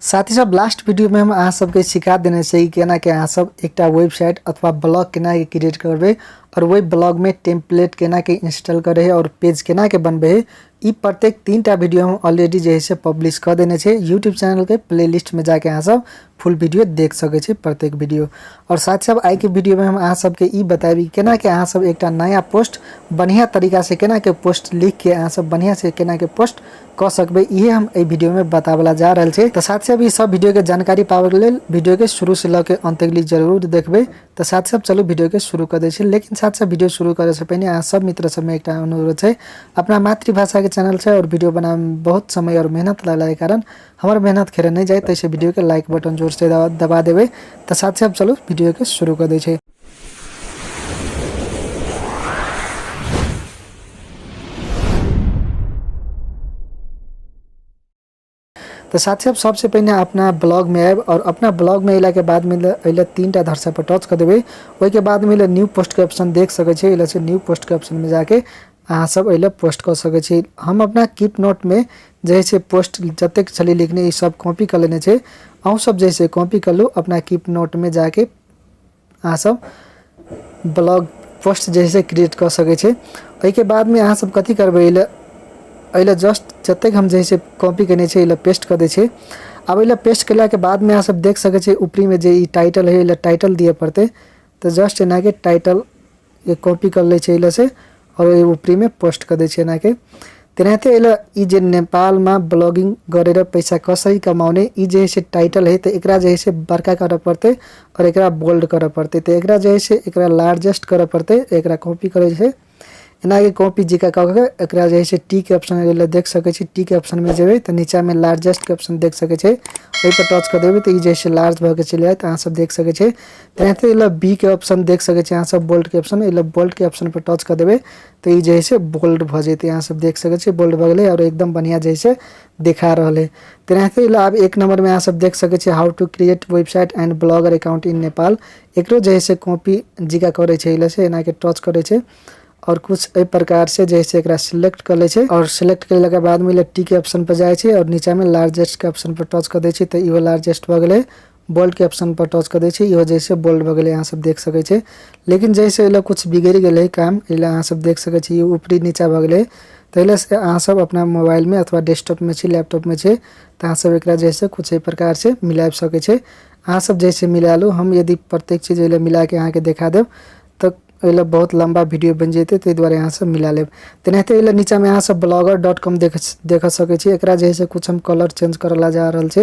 साथ ही सब last video में हम अहाँ सबके सिखा देने से कि केना के अहाँ सब एकटा वेबसाइट अथवा ब्लॉग केना के क्रिएट करबे और वही ब्लॉग में टेम्पलेट केना के इंस्टॉल करे है और पेज केना के बनबे है। ई प्रत्येक 3टा वीडियो हम ऑलरेडी जे है पब्लिश कर देने छे यूट्यूब चैनल के प्लेलिस्ट में जाके अहाँ सब फुल वीडियो देख सके छे प्रत्येक वीडियो। और साथ सब आई के वीडियो में हम अहाँ सबके ई बताबी केना के अहाँ सब एकटा नया पोस्ट बढ़िया तरीका से केना के पोस्ट लिख के अहाँ सब बढ़िया से केना के पोस्ट कर सकबे ये हम ए वीडियो में बतावला जा रहल छे। तो साथ से अभी सब वीडियो के जानकारी पावे के लेल वीडियो के शुरू से लेके अंत तक जरूर देखबे। तो साथ सब चलो वीडियो के शुरू कर दे छे। लेकिन साथ से वीडियो शुरू करे से पहले अहाँ सब मित्र सब में एक अनुरोध है, अपना मातृभाषा के चैनल से और वीडियो बनाने में बहुत समय और मेहनत लगला के कारण हमारे मेहनत खेर नहीं जाए, तो इसे वीडियो के लाइक बटन जोर से दबा देवे। तो साथ से अब चलो वीडियो के शुरू कर दे छे। तो साथ ही सबसे पहले अपना ब्लॉग में आब और अपना ब्लॉग में अला के बाद में 3टा धरसा पर टच कर देवे। वही के बाद में न्यू पोस्ट के ऑप्शन देख सके छे, से न्यू पोस्ट के ऑप्शन में जाके अहाँ सब अला पोस्ट कर सके छे। हम अपना कीप नोट में जैसे पोस्ट जतेक छली लिखने ये सब कॉपी कर लेने छे, अहूँ सब जैसे कॉपी कर लो अपना कीप नोट में जाके अहाँ सब ब्लॉग पोस्ट जैसे क्रिएट कर सके छे। वही के बाद में अहाँ सब कथी करबे अला जस्ट जतेक हम जैसे कॉपी करने छे अला पेस्ट कर दे छे। अब अला पेस्ट कला के बाद में अहाँ सब देख सके छे ऊपरी में जे टाइटल है अला टाइटल दिए पड़ते। तो जस्ट एना के टाइटल ये कॉपी कर ले छे अला से और ये ऊपरी में पोस्ट कर दे छे एना के। तेनाहिते अला ई जे नेपाल में ब्लॉगिंग गरेर पैसा कसरी कमाउने ई जे है टाइटल है, तो एकरा जे है बड़का करे पड़ते और एकरा बोल्ड करे पड़ते। तो एकरा जे है एकरा लार्जेस्ट करे पड़ते, एकरा कॉपी करे छे एना के कॉपी जी का कह के एकरा जे है टी के ऑप्शन देख सके छी। टी के ऑप्शन में जेबे तो नीचा में लार्जेस्ट के ऑप्शन देख सके छे, वही पर टच कर देबे तो ई जैसे लार्ज भ के चले जाए। अहाँ सब देख सके छे। तेनाहिते एला बी के ऑप्शन देख सके छे, अहाँ सब बोल्ड के ऑप्शन एला बोल्ड के ऑप्शन पर टच कर देबे तो ई जैसे बोल्ड भ जेते। अहाँ सब देख सके छे बोल्ड भ गेले और एकदम बढ़िया जैसे दिखा रहल है। तेनाहिते एला अब 1 नंबर में अहाँ सब देख सके छे how to create website and blogger account in Nepal. एकरो जैसे कॉपी जिका करे छे एला से एना के टच करे छे और कुछ ए प्रकार से जैसे एकरा सिलेक्ट कर ले छे और सिलेक्ट करला के बाद में टी के ऑप्शन पर जाए छे और नीचा में लार्जेस्ट के ऑप्शन पर टच कर दे छे तो इहो लार्जेस्ट भ गेले। बोल्ड के ऑप्शन पर टच कर दे छे इहो जैसे बोल्ड भ गेले। अहाँ सब देख सके छे। लेकिन जैसे एला कुछ बिगड़ गेले काम एला अहाँ सब देख सके छे ऊपरी नीचा भ गेले। तो एला से अहाँ सब अपना मोबाइल में अथवा डेस्कटॉप में छे लैपटॉप में छे तो अहाँ सब एकरा जैसे कुछ ए प्रकार से मिला सके छे। अहाँ सब जैसे मिला लो, हम यदि प्रत्येक चीज एला मिला के अहाँ के दिखा देब तो एला बहुत लंबा वीडियो बन जेते, तो द्वारा यहाँ सब मिला लेब। तेनाहिते एला नीचा में यहाँ सब blogger.com देख सके छी। एकरा जैसे कुछ हम कलर चेंज करला जा रहल छे,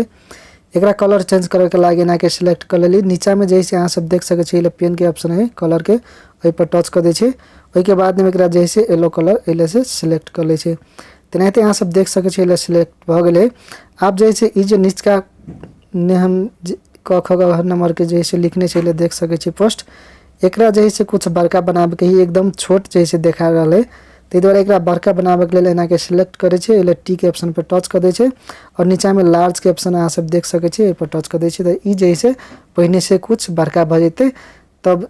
एकरा कलर चेंज करे के लागे ना के सिलेक्ट कर लेली। नीचा में जैसे यहाँ सब देख सके छी एला पेन के ऑप्शन है कलर के, ओइ पर टच कर दे छे। ओइ के बाद में एकरा जैसे येलो कलर एला से सिलेक्ट कर ले छे। तेनाहिते यहाँ सब देख सके छी एला सिलेक्ट भ गेले। आप जैसे ई जे नीचका ने हम क ख ग नंबर के जैसे लिखने छे एला देख सके छी पोस्ट। एकरा जैसे कुछ बड़का बनावे के ही एकदम छोट जैसे देखा रहले, ते द्वारा एकरा बड़का बनावे के लेल एना के सिलेक्ट करे छे एले टी के ऑप्शन पर टच कर दे छे और नीचा में लार्ज के ऑप्शन अहाँ सब देख सके छे ए पर टच कर दे छे। तो ई जैसे पहिने से कुछ बड़का भ जेते तब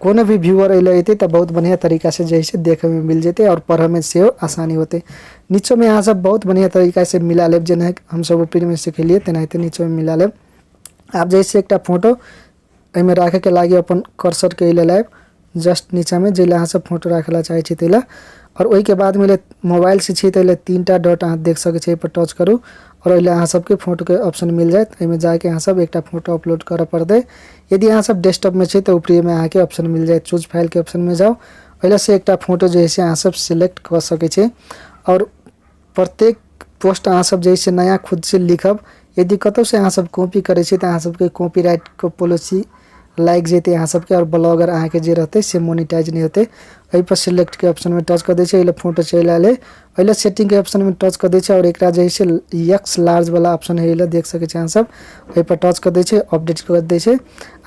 कोनो भी व्यूअर एले एते त बहुत बढ़िया तरीका से जैसे देखे में मिल जेते और पढ़े में से आसानी होते। नीचे में यहाँ सब बहुत बढ़िया तरीका से मिला लेब, जेना हम सब ऊपर में सिखलिए तेनाहिते नीचे में मिला लेब। आप जैसे एकटा फोटो एमे राखे के लागे अपन कर्सर के ले लाइब जस्ट नीचा में जेला अहाँ सब फोटो राखेला चाहे छी तेला और ओइ के बाद में मोबाइल से छी तेले 3टा डॉट अहाँ देख सके छी पर टच करू और ओइला अहाँ सबके फोटो के ऑप्शन मिल जाए। एमे जाके अहाँ सब एकटा फोटो अपलोड करे पड़ते। यदि अहाँ सब डेस्कटॉप में छी तो ऊपरी में आके ऑप्शन मिल जाए चूज फाइल के ऑप्शन में जाओ, ओइला से एकटा फोटो जैसे अहाँ सब सिलेक्ट कर सके छी और प्रत्येक पोस्ट अहाँ सब जैसे नया खुद से लिखब। यदि कतौ से अहाँ सब कॉपी करे छी तो अहाँ सबके कॉपीराइट को पॉलिसी लाइक जेते अहाँ सबके और ब्लॉगर अहाँ के जे रहते से मोनेटाइज नहीं होते। वही पर सिलेक्ट के ऑप्शन में टच कर दे छे एले फोटो चला ले, ओइला सेटिंग के ऑप्शन में टच कर दे छे और एकरा जैसे एक्स लार्ज वाला ऑप्शन है एला देख सके छे अहाँ सब वही पर टच कर दे छे अपडेट कर दे छे।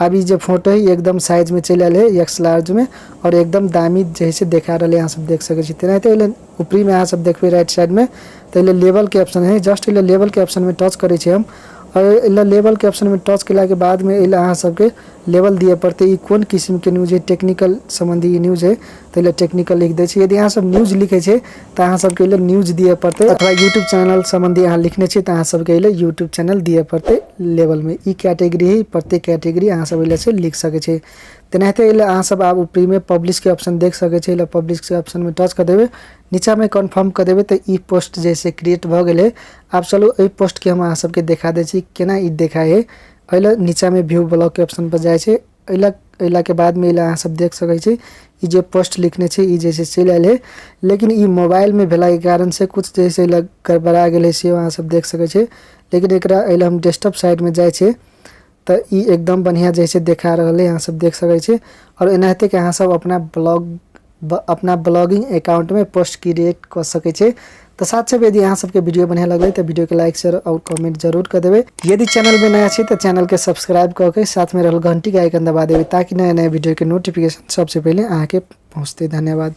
अब ई जे फोटो है एकदम साइज में चला ले एक्स लार्ज में और एकदम दामी जैसे देखा रहले अहाँ सब देख सके छे। तेनाहिते एले ऊपरी में अहाँ सब देखबे राइट साइड में तो एले लेवल के ऑप्शन है, जस्ट एले लेवल के ऑप्शन में टच करे छे हम और इला लेवल के ऑप्शन में टच केला के बाद में इला अहाँ सबके लेवल दिए पड़ते ई कोन किस्म के न्यूज है, टेक्निकल संबंधी न्यूज है तो इला टेक्निकल लिख दे छी। यदि अहाँ सब न्यूज लिखे छे तो अहाँ सबके इला न्यूज दिए पड़ते, अथवा यूट्यूब चैनल संबंधी अहाँ लिखने छे तो अहाँ सबके इला यूट्यूब चैनल दिए पड़ते लेवल में। ई कैटेगरी है, प्रत्येक कैटेगरी अहाँ सब इला से लिख सके छे। तेनाहिते इला अहाँ सब आब ऊपरी में पब्लिश के ऑप्शन देख सके छे। इला पब्लिश के ऑप्शन में टच कर देबे, नीचा में कन्फर्म कर देबे तो ई पोस्ट जैसे क्रिएट भ गेले। आप चलो ई पोस्ट के हम अहाँ सबके देखा दे छी केना ई देखाए है। अइला नीचा में व्यू ब्लॉग के ऑप्शन पर जाए छे। अइला के बाद में इला अहाँ सब देख सके छी ई जे पोस्ट लिखने छे ई जैसे चल आयल है, लेकिन ई मोबाइल में भेला के कारण से कुछ जैसे इला गड़बड़ा गेले से अहाँ सब देख सके छे। लेकिन एकरा अइला हम डेस्कटॉप साइड में जाए छे तो ई एकदम बढ़िया जैसे देखा रहले अहाँ सब देख सके छे। और एनाहिते के अहाँ सब अपना ब्लॉगिंग अकाउंट में पोस्ट क्रिएट कर सके छे। तो साथ साथ यदि अहाँ सबके वीडियो बढ़िया लगले तो वीडियो के लाइक शेयर और कमेंट जरूर कर देवे। यदि चैनल में नया छे तो चैनल के सब्सक्राइब करके साथ में रहल घंटी के आइकन दबा देवे ताकि नया नया वीडियो के नोटिफिकेशन सबसे पहले आके पहुँचते। धन्यवाद।